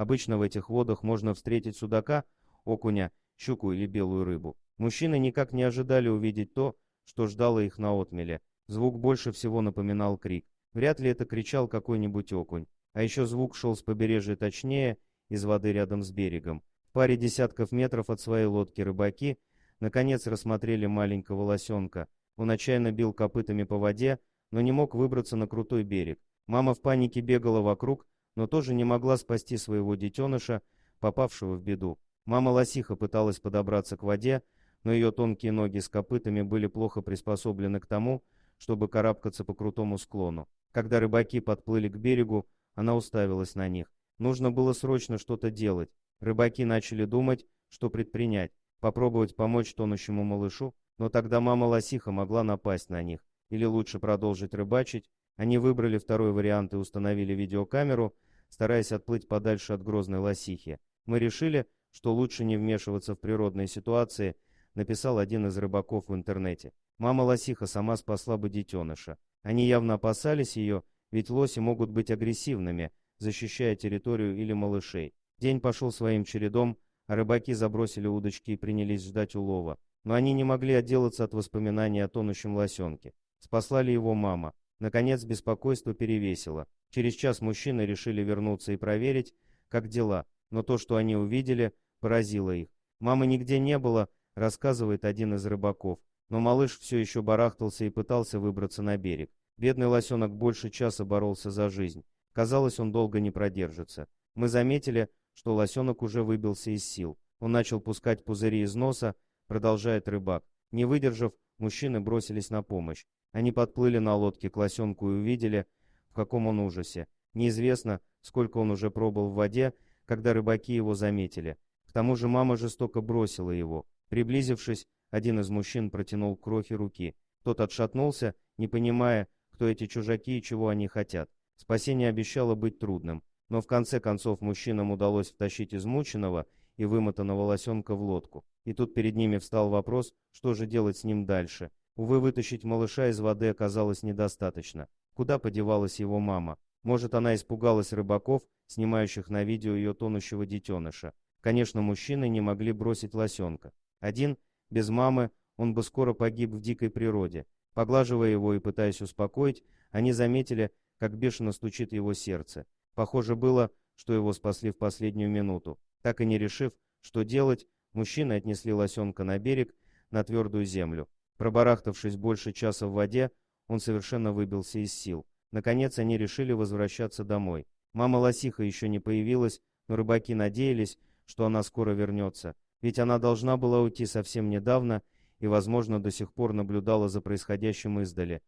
Обычно в этих водах можно встретить судака, окуня, щуку или белую рыбу. Мужчины никак не ожидали увидеть то, что ждало их на отмеле. Звук больше всего напоминал крик. Вряд ли это кричал какой-нибудь окунь. А еще звук шел с побережья, точнее, из воды рядом с берегом. В паре десятков метров от своей лодки рыбаки наконец рассмотрели маленького лосенка. Он отчаянно бил копытами по воде, но не мог выбраться на крутой берег. Мама в панике бегала вокруг, но тоже не могла спасти своего детеныша, попавшего в беду. Мама-лосиха пыталась подобраться к воде, но ее тонкие ноги с копытами были плохо приспособлены к тому, чтобы карабкаться по крутому склону. Когда рыбаки подплыли к берегу, она уставилась на них. Нужно было срочно что-то делать. Рыбаки начали думать, что предпринять. Попробовать помочь тонущему малышу, но тогда мама-лосиха могла напасть на них. Или лучше продолжить рыбачить. Они выбрали второй вариант и установили видеокамеру, стараясь отплыть подальше от грозной лосихи. Мы решили, что лучше не вмешиваться в природные ситуации, написал один из рыбаков в интернете. Мама-лосиха сама спасла бы детеныша. Они явно опасались ее, ведь лоси могут быть агрессивными, защищая территорию или малышей. День пошел своим чередом, а рыбаки забросили удочки и принялись ждать улова. Но они не могли отделаться от воспоминаний о тонущем лосенке. Спасла ли его мама? Наконец беспокойство перевесило. Через час мужчины решили вернуться и проверить, как дела, но то, что они увидели, поразило их. Мамы нигде не было, рассказывает один из рыбаков, но малыш все еще барахтался и пытался выбраться на берег. Бедный лосенок больше часа боролся за жизнь. Казалось, он долго не продержится. Мы заметили, что лосенок уже выбился из сил. Он начал пускать пузыри из носа, продолжает рыбак. Не выдержав, мужчины бросились на помощь. Они подплыли на лодке к лосенку и увидели, в каком он ужасе. Неизвестно, сколько он уже пробыл в воде, когда рыбаки его заметили. К тому же мама жестоко бросила его. Приблизившись, один из мужчин протянул к крохе руки. Тот отшатнулся, не понимая, кто эти чужаки и чего они хотят. Спасение обещало быть трудным, но в конце концов мужчинам удалось втащить измученного и вымотанного лосенка в лодку. И тут перед ними встал вопрос, что же делать с ним дальше. Увы, вытащить малыша из воды оказалось недостаточно. Куда подевалась его мама? Может, она испугалась рыбаков, снимающих на видео ее тонущего детеныша. Конечно, мужчины не могли бросить лосенка. Один, без мамы, он бы скоро погиб в дикой природе. Поглаживая его и пытаясь успокоить, они заметили, как бешено стучит его сердце. Похоже было, что его спасли в последнюю минуту. Так и не решив, что делать, мужчины отнесли лосенка на берег, на твердую землю. Пробарахтавшись больше часа в воде, он совершенно выбился из сил. Наконец они решили возвращаться домой. Мама-лосиха еще не появилась, но рыбаки надеялись, что она скоро вернется. Ведь она должна была уйти совсем недавно и, возможно, до сих пор наблюдала за происходящим издали.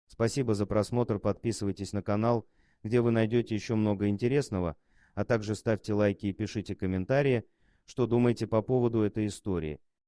Спасибо за просмотр, подписывайтесь на канал, где вы найдете еще много интересного, а также ставьте лайки и пишите комментарии, что думаете по поводу этой истории.